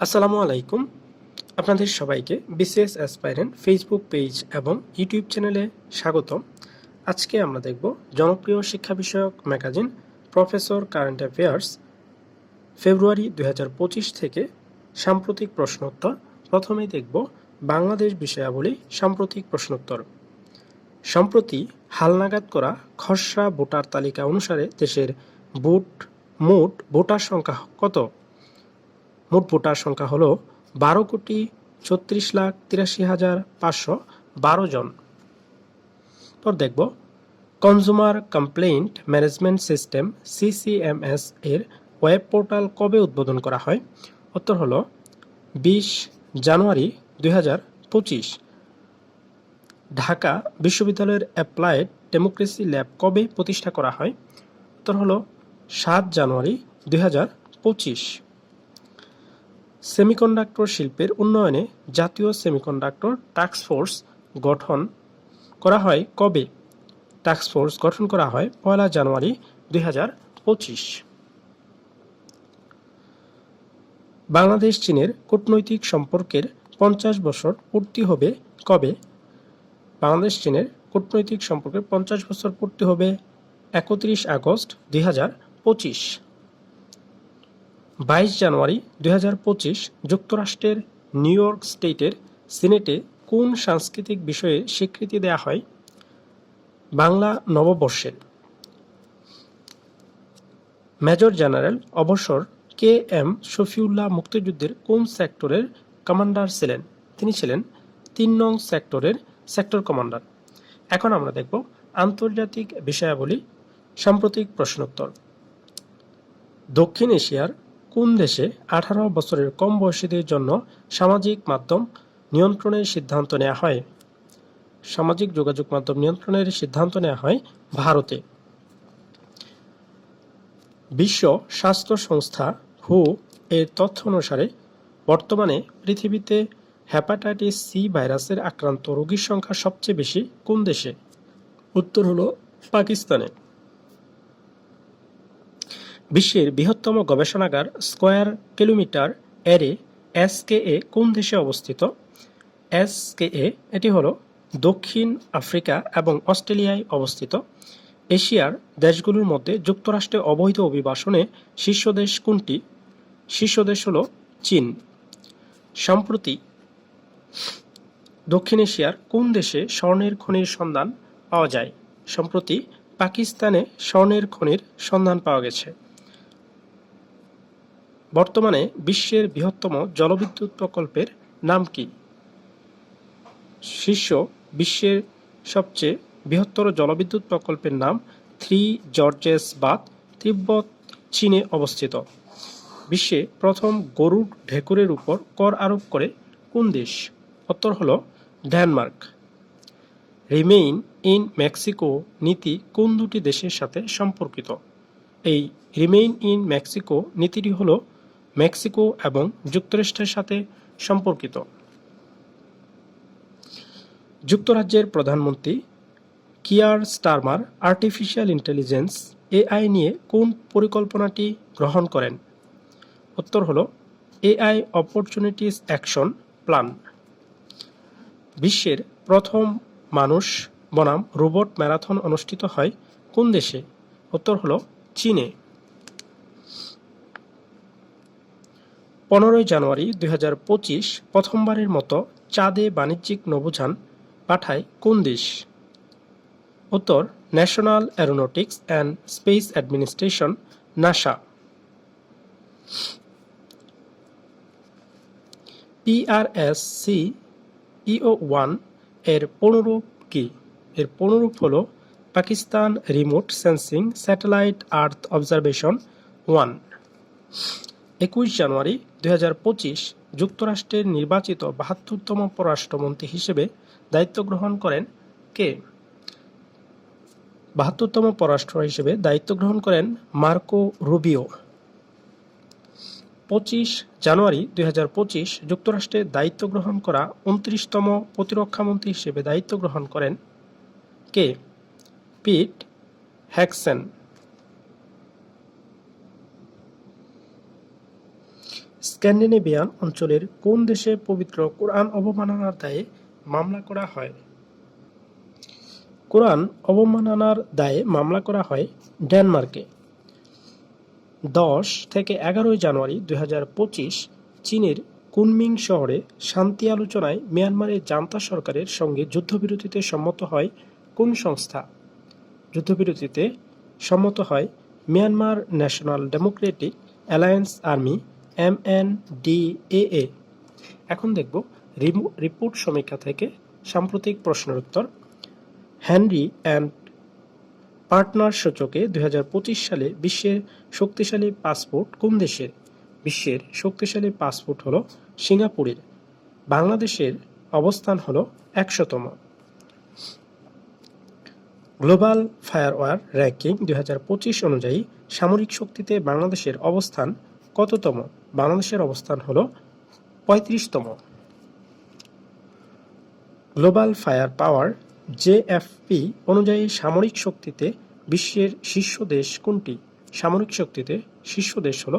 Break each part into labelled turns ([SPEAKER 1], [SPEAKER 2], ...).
[SPEAKER 1] আসসালামু আলাইকুম। আপনাদের সবাইকে বিসিএস অ্যাসপাইরেন্ট ফেসবুক পেজ এবং ইউটিউব চ্যানেলে স্বাগতম। আজকে আমরা দেখব জনপ্রিয় শিক্ষা বিষয়ক ম্যাগাজিন প্রফেসর কারেন্ট অ্যাফেয়ার্স ফেব্রুয়ারি 2025 থেকে সাম্প্রতিক প্রশ্নোত্তর। প্রথমেই দেখব বাংলাদেশ বিষয়াবলী সাম্প্রতিক প্রশ্নোত্তর। সম্প্রতি হালনাগাদ করা খসড়া ভোটার তালিকা অনুসারে দেশের মোট ভোটার সংখ্যা কত? মোট ভোটার সংখ্যা হল 12,36,83,512 জন। পর দেখব কনজুমার কমপ্লেইন্ট ম্যানেজমেন্ট সিস্টেম সিসিএমএস এর ওয়েব পোর্টাল কবে উদ্বোধন করা হয়? উত্তর হল 20 জানুয়ারি 2025। ঢাকা বিশ্ববিদ্যালয়ের অ্যাপ্লাইড ডেমোক্রেসি ল্যাব কবে প্রতিষ্ঠা করা হয়? উত্তর হল 7 জানুয়ারি 2025। সেমিকন্ডাক্টর শিল্পের উন্নয়নে জাতীয় সেমিকন্ডাক্টর টাস্কফোর্স গঠন করা হয় কবে? টাস্কফোর্স গঠন করা হয় 1 জানুয়ারি 2025। বাংলাদেশ চীনের কূটনৈতিক সম্পর্কের 50 বছর পূর্তি হবে কবে? বাংলাদেশ চীনের কূটনৈতিক সম্পর্কের 50 বছর পূর্তি হবে 31 আগস্ট 2025। 22 জানুয়ারি 2025 যুক্তরাষ্ট্রের নিউ ইয়র্ক স্টেটের সিনেটে কোন সাংস্কৃতিক বিষয়ে স্বীকৃতি দেয়া হয়? বাংলা নববর্ষের। মেজর জেনারেল অবসর কে এম শফিউল্লাহ মুক্তিযুদ্ধের কোন সেক্টরের কমান্ডার ছিলেন? তিনি ছিলেন 3 নং সেক্টরের সেক্টর কমান্ডার। এখন আমরা দেখব আন্তর্জাতিক বিষয়াবলী সাম্প্রতিক প্রশ্নোত্তর। দক্ষিণ এশিয়ার কোন দেশে 18 বছরের কম বয়সীদের জন্য সামাজিক মাধ্যম নিয়ন্ত্রণের সিদ্ধান্ত নেওয়া হয়? সামাজিক যোগাযোগ মাধ্যম নিয়ন্ত্রণের সিদ্ধান্ত নেওয়া হয় ভারতে। বিশ্ব স্বাস্থ্য সংস্থা হু এর তথ্য অনুসারে বর্তমানে পৃথিবীতে হেপাটাইটিস সি ভাইরাসের আক্রান্ত রোগীর সংখ্যা সবচেয়ে বেশি কোন দেশে? উত্তর হলো পাকিস্তানে। বিশ্বের বৃহত্তম গবেষণাগার স্কয়ার কিলোমিটার এরে এসকেএ কোন দেশে অবস্থিত? এসকেএ এটি হলো দক্ষিণ আফ্রিকা এবং অস্ট্রেলিয়ায় অবস্থিত। এশিয়ার দেশগুলোর মধ্যে যুক্তরাষ্ট্রে অবৈধ অভিবাসনে শীর্ষ দেশ কোনটি? শীর্ষ দেশ হলো চীন। সম্প্রতি দক্ষিণ এশিয়ার কোন দেশে স্বর্ণের খনির সন্ধান পাওয়া যায়? সম্প্রতি পাকিস্তানে স্বর্ণের খনির সন্ধান পাওয়া গেছে। বর্তমানে বিশ্বের বৃহত্তম জলবিদ্যুৎ প্রকল্পের নাম কি? বিশ্বের সবচেয়ে বৃহত্তর জলবিদ্যুৎ প্রকল্পের নাম 3 জর্জেস বাঁধ, তিব্বত চীনে অবস্থিত। বিশ্বে প্রথম গরুর ঢেকুরের উপর কর আরোপ করে কোন দেশ? উত্তর হল ডেনমার্ক। রিমেইন ইন মেক্সিকো নীতি কোন দুটি দেশের সাথে সম্পর্কিত? এই রিমেইন ইন মেক্সিকো নীতিটি হল মেক্সিকো এবং যুক্তরাষ্ট্রের সাথে সম্পর্কিত। যুক্তরাজ্যের প্রধানমন্ত্রী Keir Starmer artificial intelligence AI নিয়ে কোন পরিকল্পনাটি গ্রহণ করেন? উত্তর হল এআই অপরচুনিটিস অ্যাকশন প্ল্যান। বিশ্বের প্রথম মানুষ বনাম রোবট ম্যারাথন অনুষ্ঠিত হয় কোন দেশে? উত্তর হল চীনে। 15 জানুয়ারি 2025 প্রথমবারের মতো চাঁদে বাণিজ্যিক নৌযান পাঠায় কোন দেশ? উত্তর national Aeronautics and space administration NASA. PRS-C EO-1 এর পুনরূপ কি? এর পুনরূপ হল Pakistan remote sensing satellite earth observation 1। 21 জানুয়ারি 2025 যুক্তরাষ্ট্রের নির্বাচিত 72তম পররাষ্ট্রমন্ত্রী হিসেবে দায়িত্ব গ্রহণ করেন কে? 72তম পররাষ্ট্র হিসেবে দায়িত্ব গ্রহণ করেন মার্কো রুবিও। 25 জানুয়ারি 2025 যুক্তরাষ্ট্রের দায়িত্ব গ্রহণ করা 29তম প্রতিরক্ষামন্ত্রী হিসেবে দায়িত্ব গ্রহণ করেন কে? পিট হেগসেন। স্ক্যান্ডিনেভিয়ান অঞ্চলের কোন দেশে পবিত্র কোরআন অবমাননার দায়ে মামলা করা হয়? কোরআন অবমাননার দায়ে মামলা করা হয় ডেনমার্কে। 10 থেকে 11 জানুয়ারি 2025 চীনের কুনমিং শহরে শান্তি আলোচনায় মিয়ানমারের জান্তা সরকারের সঙ্গে যুদ্ধবিরতিতে সম্মত হয় কোন সংস্থা? যুদ্ধবিরতিতে সম্মত হয় Myanmar national Democratic alliance army MNDAA। এখন দেখব রিপোর্ট সমীক্ষা থেকে সাম্প্রতিক প্রশ্নের উত্তর। হেনরি অ্যান্ড পার্টনার সূচকে 2025 সালে বিশ্বের শক্তিশালী পাসপোর্ট কোন দেশের? বিশ্বের শক্তিশালী পাসপোর্ট হল সিঙ্গাপুরের। বাংলাদেশের অবস্থান হল 100তম। গ্লোবাল ফায়ারওয়ার র্যাঙ্কিং 2025 অনুযায়ী সামরিক শক্তিতে বাংলাদেশের অবস্থান কততম? বাংলাদেশের অবস্থান হল 35তম। গ্লোবাল ফায়ার পাওয়ার JFP অনুযায়ী সামরিক শক্তিতে বিশ্বের শীর্ষ দেশ কোনটি? সামরিক শক্তিতে শীর্ষ দেশ হল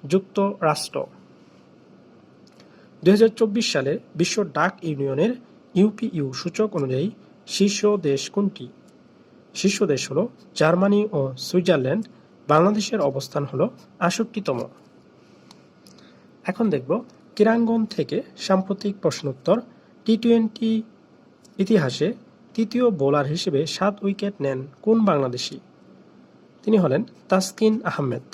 [SPEAKER 1] যুক্তরাষ্ট্র। 2024 সালে বিশ্ব ডাক ইউনিয়নের UPU সূচক অনুযায়ী শীর্ষ দেশ কোনটি? শীর্ষ দেশ হল জার্মানি ও সুইজারল্যান্ড। বাংলাদেশের অবস্থান হল 68তম। এখন দেখব ক্রীড়াঙ্গন থেকে সাম্প্রতিক প্রশ্নোত্তর। T20 ইতিহাসে তৃতীয় বোলার হিসেবে 7 উইকেট নেন কোন বাংলাদেশি? তিনি হলেন তাসকিন আহমেদ।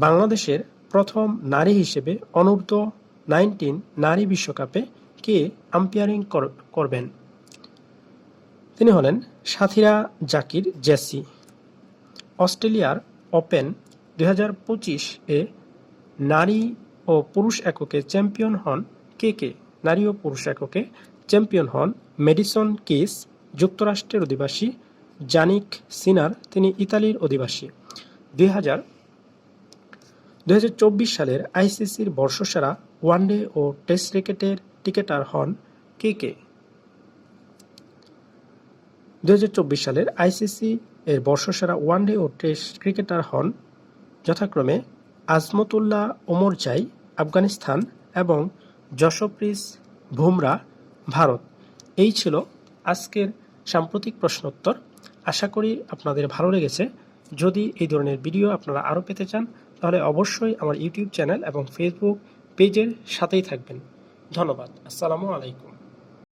[SPEAKER 1] বাংলাদেশের প্রথম নারী হিসেবে অনূর্ধ্ব-19 নারী বিশ্বকাপে কে আম্পায়ারিং করবেন? তিনি হলেন সাথীরা জাকির জেসি। অস্ট্রেলিয়ার ওপেন 2025-এ নারী ও পুরুষ এককে চ্যাম্পিয়ন হন কে? নারী ও পুরুষ এককে চ্যাম্পিয়ন হন ম্যাডিসন কিস, যুক্তরাষ্ট্রের অধিবাসী, জানিক সিনার, তিনি ইতালির অধিবাসী। 2024 সালের আইসিসির বর্ষসেরা ওয়ানডে ও টেস্ট ক্রিকেটার হন কে? 2024 সালের আইসিসি এর বর্ষসেরা ওয়ানডে ও টেস্ট ক্রিকেটার হন যথাক্রমে আজমতুল্লাহ ওমরজাই, আফগানিস্তান, এবং যশপ্রীত বুমরাহ, ভারত। এই ছিল আজকের সাম্প্রতিক প্রশ্নোত্তর। আশা করি আপনাদের ভালো লেগেছে। যদি এই ধরনের ভিডিও আপনারা আরও পেতে চান তাহলে অবশ্যই আমার ইউটিউব চ্যানেল এবং ফেসবুক পেজের সাথেই থাকবেন। ধন্যবাদ। আসসালামু আলাইকুম।